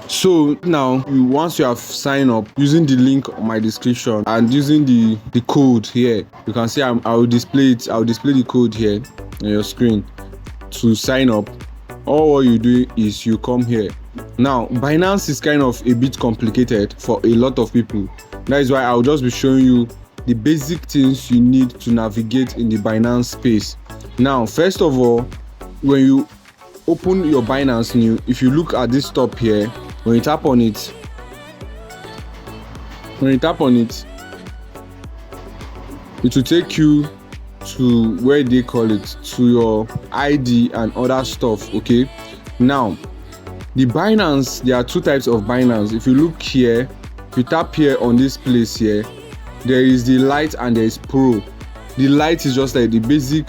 So now once you have signed up using the link on my description and using the code here, you can see I will display it. I'll display the code here on your screen to sign up. All what you do is you come here. Now Binance is kind of a bit complicated for a lot of people. That is why I'll just be showing you the basic things you need to navigate in the Binance space. Now first of all, when you open your Binance new, if you look at this top here, when you tap on it, it will take you to where they call it, to your ID and other stuff. Okay, now the Binance, there are two types of Binance. If you look here, if you tap here on this place here, there is the Lite and there is Pro. The Lite is just like the basic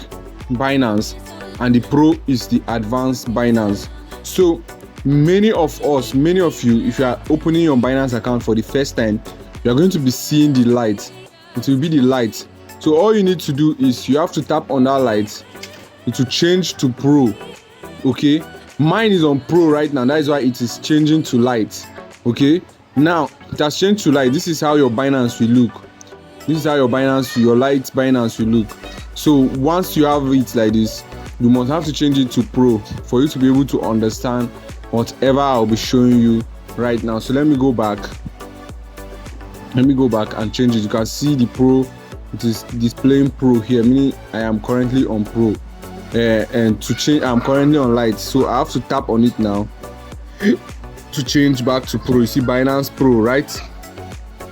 Binance and the Pro is the advanced Binance. So many of you, if you are opening your Binance account for the first time, you are going to be seeing the Lite. It will be the Lite. So all you need to do is you have to tap on that Lite. It will change to Pro. Okay, mine is on Pro right now. That is why it is changing to Lite. Okay, now it has changed to Lite. This is how your Binance will look. This is how your Lite Binance will look. So once you have it like this, you must have to change it to Pro for you to be able to understand whatever I'll be showing you right now. So let me go back and change it. You can see the Pro, it is displaying Pro here, meaning I am currently on Pro, and to change I'm currently on Lite, so I have to tap on it now to change back to Pro. You see Binance Pro, right?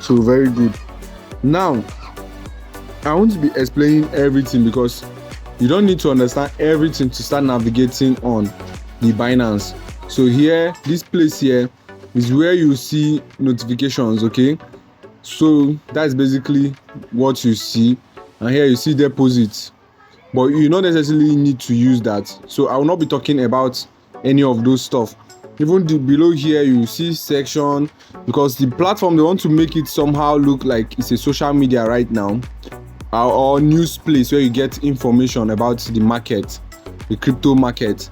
So very good. Now I want to be explaining everything because you don't need to understand everything to start navigating on the Binance. So here, this place here is where you see notifications. Okay, so that's basically what you see, and here you see deposits, but you don't necessarily need to use that. So I will not be talking about any of those stuff. Even below here you see section, because the platform, they want to make it somehow look like it's a social media right now, or news place where you get information about the market, the crypto market.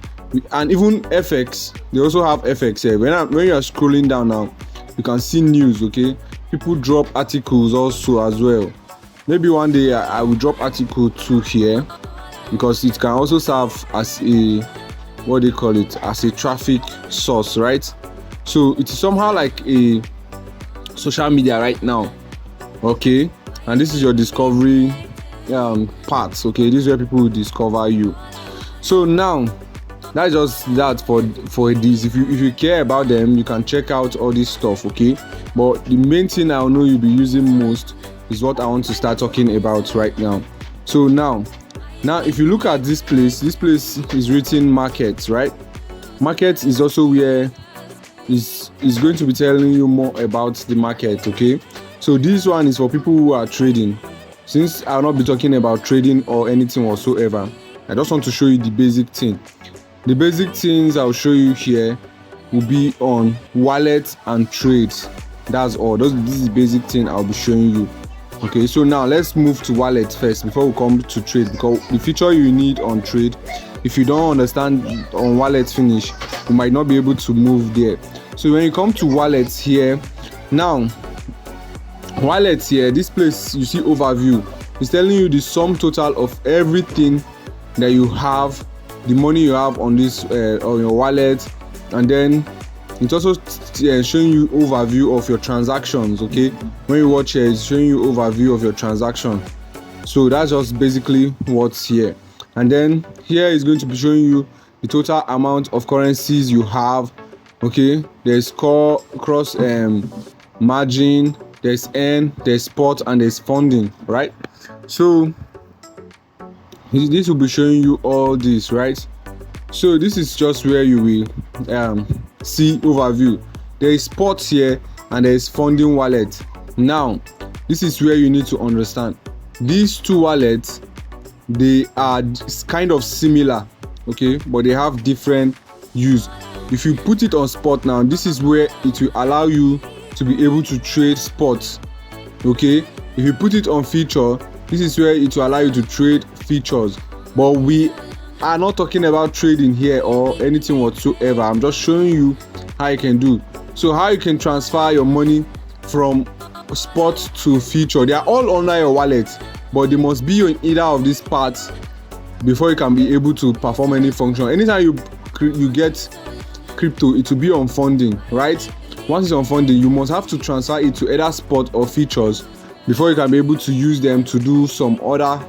And even FX, they also have FX here. When you are scrolling down now, you can see news. Okay, people drop articles also as well. Maybe one day I will drop article 2 here, because it can also serve as a, what they call it, as a traffic source, right? So it is somehow like a social media right now. Okay, and this is your discovery parts. Okay, this is where people will discover you. So now that's just that for this. If you care about them, you can check out all this stuff. Okay, but the main thing I know you'll be using most is what I want to start talking about right now. So now if you look at this place is written markets, right? Market is also where is going to be telling you more about the market. Okay, so this one is for people who are trading. Since I'll not be talking about trading or anything whatsoever, I just want to show you the basic thing. The basic things I'll show you here will be on wallet and trades. That's all. This is the basic thing I'll be showing you. Okay, so now let's move to wallet first before we come to trade, because the feature you need on trade, if you don't understand on wallet finish, you might not be able to move there. So when you come to wallets here, now wallets here, this place you see overview, it's telling you the sum total of everything that you have, the money you have on this on your wallet, and then it's also showing you overview of your transactions. Okay, when you watch here, it's showing you overview of your transaction. So that's just basically what's here. And then here is going to be showing you the total amount of currencies you have. Okay, there's cross margin, there's N, there's spot, and there's funding, right? So this will be showing you all this, right? So this is just where you will see overview. There is spot here and there is funding wallet. Now this is where you need to understand these two wallets, they are kind of similar, okay, but they have different use. If you put it on spot now, this is where it will allow you to be able to trade spots. Okay, if you put it on feature, this is where it will allow you to trade features. But we are not talking about trading here or anything whatsoever. I'm just showing you how you can do. So how you can transfer your money from spot to future, they are all under your wallet, but they must be on either of these parts before you can be able to perform any function. Anytime you get crypto, it will be on funding, right? Once it's on funding, you must have to transfer it to either spot or futures before you can be able to use them to do some other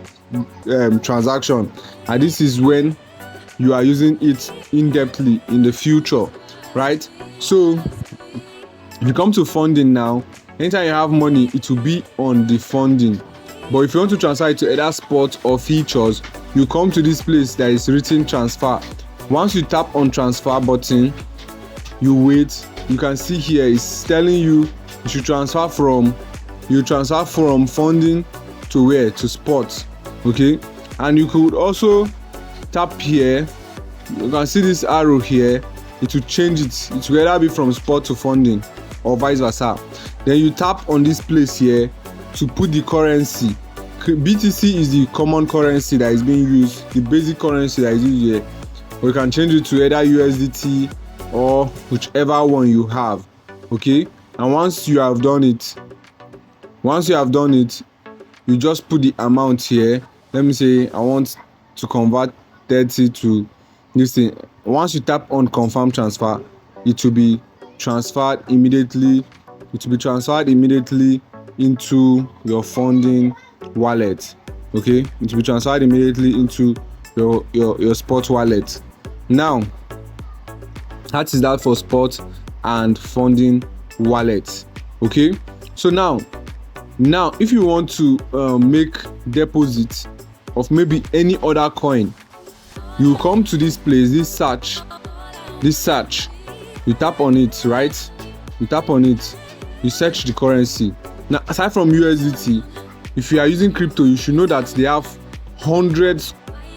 transaction. And this is when you are using it in-depthly in the future, right? So if you come to funding now, anytime you have money, it will be on the funding. But if you want to transfer it to either spot or futures, you come to this place that is written transfer. Once you tap on transfer button, you wait. You can see here it's telling you should transfer from funding to where? To spot. Okay, and you could also tap here. You can see this arrow here. It will change it. It will either be from spot to funding or vice versa. Then you tap on this place here to put the currency. BTC is the common currency that is being used, the basic currency that is used here. Or you can change it to either USDT or whichever one you have. Okay, and once you have done it, you just put the amount here. Let me say I want to convert 30 to this thing. Once you tap on confirm transfer, it will be transferred immediately. It will be transferred immediately into your funding wallet. Okay, it will be transferred immediately into your spot wallet. Now that is that for spot and funding wallet. Okay, so now if you want to make deposit of maybe any other coin, you come to this place, this search, you tap on it, right? You tap on it, you search the currency. Now aside from USDT, if you are using crypto, you should know that they have hundreds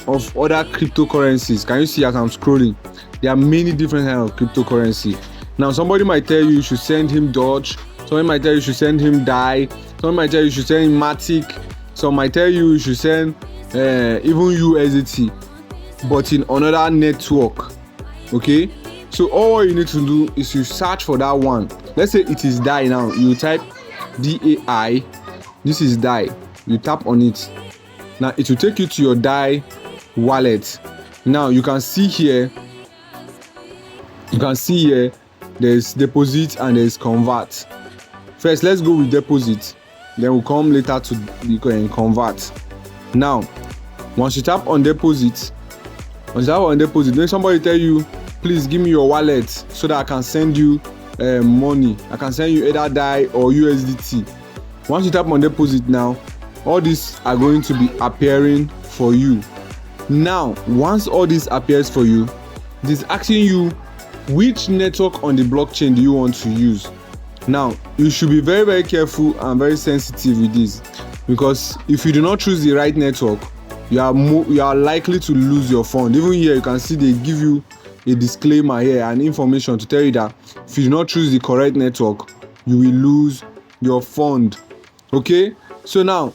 of other cryptocurrencies. Can you see as I'm scrolling? There are many different kinds of cryptocurrency. Now somebody might tell you should send him Doge, somebody might tell you should send him DAI, somebody might tell you should send him Matic, some might tell you should send even USDT, but in another network. Okay, so all you need to do is you search for that one. Let's say it is DAI. Now you type DAI. This is DAI. You tap on it. Now it will take you to your DAI wallet. Now you can see here there's deposit and there's convert. First, let's go with deposit, then we'll come later to convert. Now once you tap on deposit, then somebody tell you please give me your wallet so that I can send you money. I can send you either DAI or USDT. Once you tap on deposit, now all these are going to be appearing for you. Now once all this appears for you, it is asking you which network on the blockchain do you want to use. Now you should be very, very careful and very sensitive with this, because if you do not choose the right network, you are likely to lose your fund. Even here you can see they give you a disclaimer here and information to tell you that if you do not choose the correct network, you will lose your fund. Okay, so now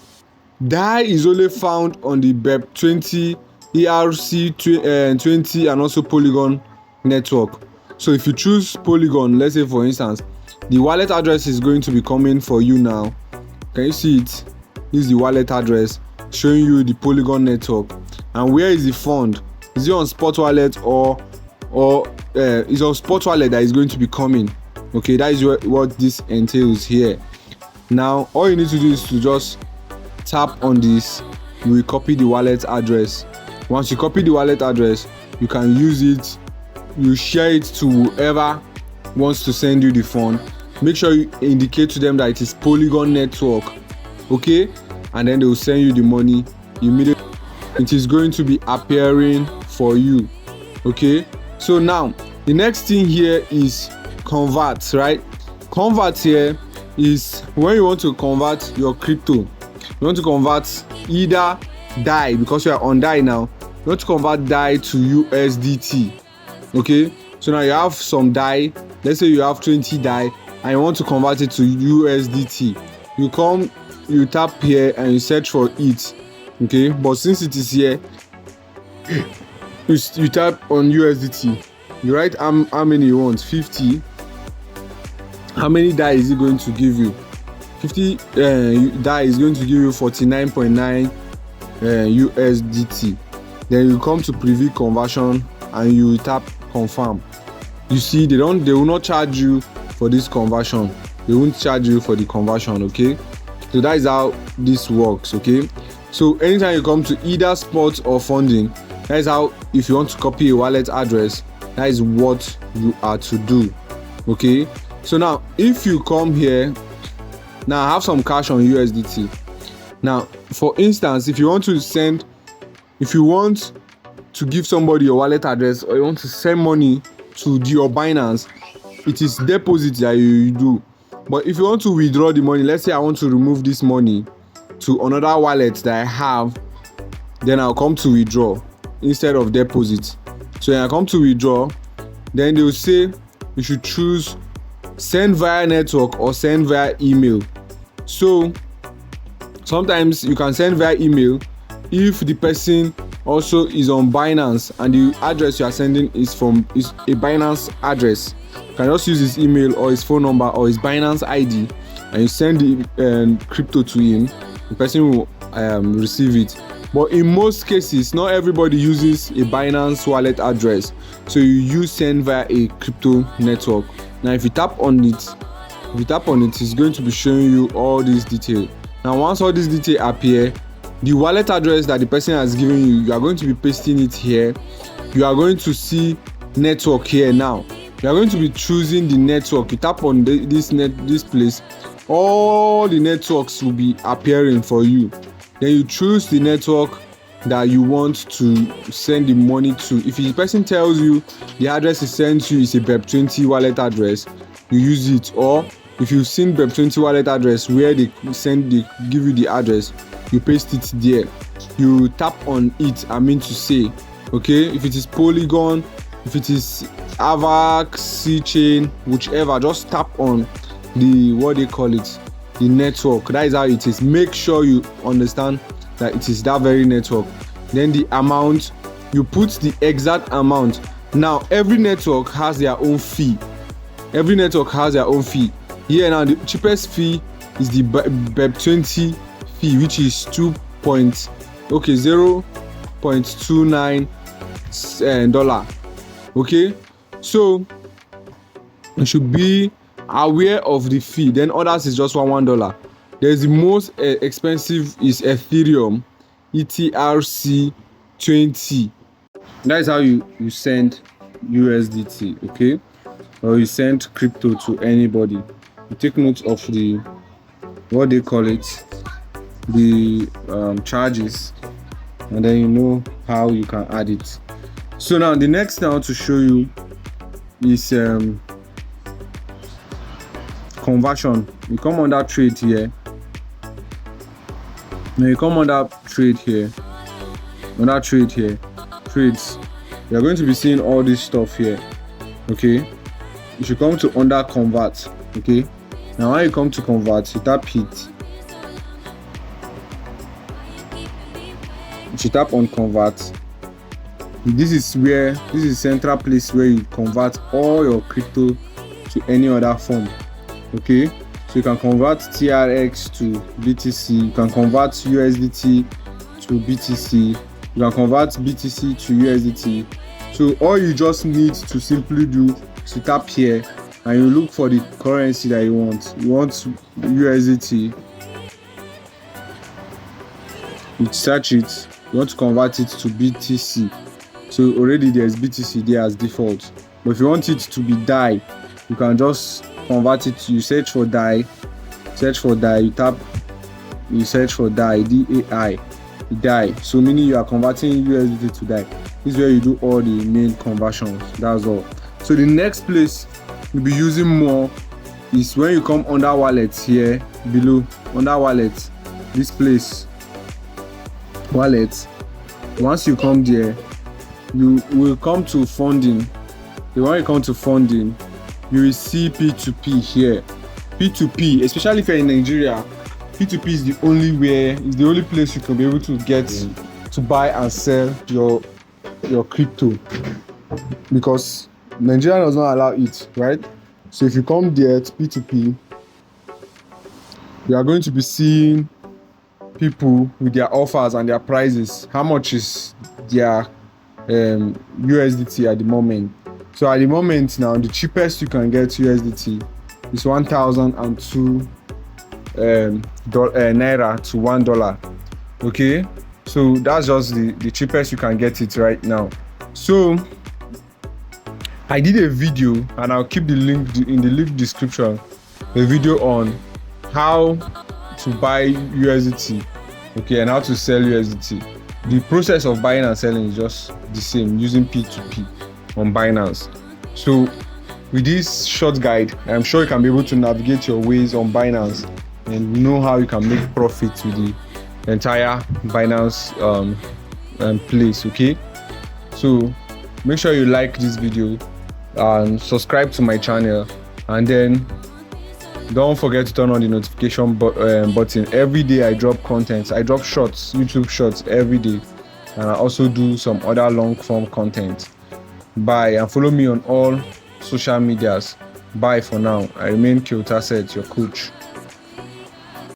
DAI is only found on the BEP20, ERC20 and also Polygon network. So if you choose Polygon, let's say for instance, the wallet address is going to be coming for you now. Can you see it? This is the wallet address showing you the Polygon network. And where is the fund? Is it on spot wallet or is on spot wallet that is going to be coming? Okay, that is what this entails here. Now all you need to do is to just tap on this. You will copy the wallet address. Once you copy the wallet address, you can use it. You share it to whoever wants to send you the fund. Make sure you indicate to them that it is Polygon network. Okay, and then they will send you the money immediately. It is going to be appearing for you. Okay, so now the next thing here is convert, right? Convert here is when you want to convert your crypto. You want to convert either DAI, because you are on DAI now. You want to convert DAI to USDT. Okay, so now you have some DAI. Let's say you have 20 DAI and you want to convert it to USDT. You tap here and you search for it. Okay, but since it is here, you tap on USDT. You write how many you want, 50. how many DAI is it going to give you? 50 DAI is going to give you 49.9 USDT. Then you come to preview conversion and you tap confirm. You see, they will not charge you for this conversion. They won't charge you for the conversion, okay? So that is how this works, okay? So anytime you come to either spot or funding, that is how, if you want to copy a wallet address, that is what you are to do, okay? So now, if you come here, now I have some cash on USDT. Now, for instance, if you want to give somebody your wallet address, or you want to send money to your Binance, it is deposit that you do. But if you want to withdraw the money, let's say I want to remove this money to another wallet that I have, then I'll come to withdraw instead of deposit. So when I come to withdraw, then they will say you should choose send via network or send via email. So sometimes you can send via email if the person also is on Binance and the address you are sending is a Binance address. You can just use his email or his phone number or his Binance ID, and you send the crypto to him. The person will receive it. But in most cases, not everybody uses a Binance wallet address, so you send via a crypto network. Now if you tap on it, it's going to be showing you all these details. Now once all these details appear, the wallet address that the person has given you, you are going to be pasting it here. You are going to see network here. Now you are going to be choosing the network. You tap on this place, all the networks will be appearing for you. Then you choose the network that you want to send the money to. If the person tells you the address he sent you is a BEP20 wallet address, you use it. Or if you've seen BEP20 wallet address where they give you the address, you paste it there. You tap on it, okay? If it is Polygon, if it is Avax, C-Chain, whichever, just tap on the network. That is how it is. Make sure you understand that it is that very network. Then the amount, you put the exact amount. Now every network has their own fee. Here now the cheapest fee is the BEP20 fee, which is 0.29 dollar. Okay, so you should be aware of the fee. Then others is just $1. There's the most expensive is Ethereum, ETRC20. That is how you send USDT, okay, or you send crypto to anybody. You take note of the charges, and then you know how you can add it. So now the next thing I want to show you is conversion. You come on that trade here. Now you come on that trade here. Trades. You are going to be seeing all this stuff here. Okay. You should come to under convert. Okay. Now when you come to convert, you tap it. You should tap on convert. This is central place where you convert all your crypto to any other form. Okay, so you can convert TRX to BTC, you can convert USDT to BTC, you can convert BTC to USDT. So all you just need to simply do is to tap here and you look for the currency that you want. You want USDT, you search it, you want to convert it to BTC. So already there's BTC there as default. But if you want it to be DAI, you can just convert it. You search for DAI, you search for DAI, DAI. So meaning you are converting USDT to DAI. This is where you do all the main conversions. That's all. So the next place you'll be using more is when you come under wallet here below, under wallet, this place, wallet. Once you come there, you will come to funding. When you come to funding, you will see P2P here. P2P, especially if you're in Nigeria, P2P is the only place you can be able to get to buy and sell your crypto, because Nigeria does not allow it, right? So if you come there to P2P, you are going to be seeing people with their offers and their prices. How much is their USDT at the moment? So at the moment now, the cheapest you can get USDT is 1,002 naira to $1. Okay, so that's just the cheapest you can get it right now. So I did a video, and I'll keep the link in the link description, a video on how to buy USDT, okay, and how to sell USDT. The process of buying and selling is just the same using P2P on Binance. So with this short guide, I'm sure you can be able to navigate your ways on Binance and know how you can make profits with the entire Binance place. Okay, so make sure you like this video and subscribe to my channel, and then don't forget to turn on the notification button. Every day I drop content. I drop shorts, YouTube shorts every day, and I also do some other long form content. Bye, and follow me on all social medias. Bye for now. I remain Kyauta Seth, your coach.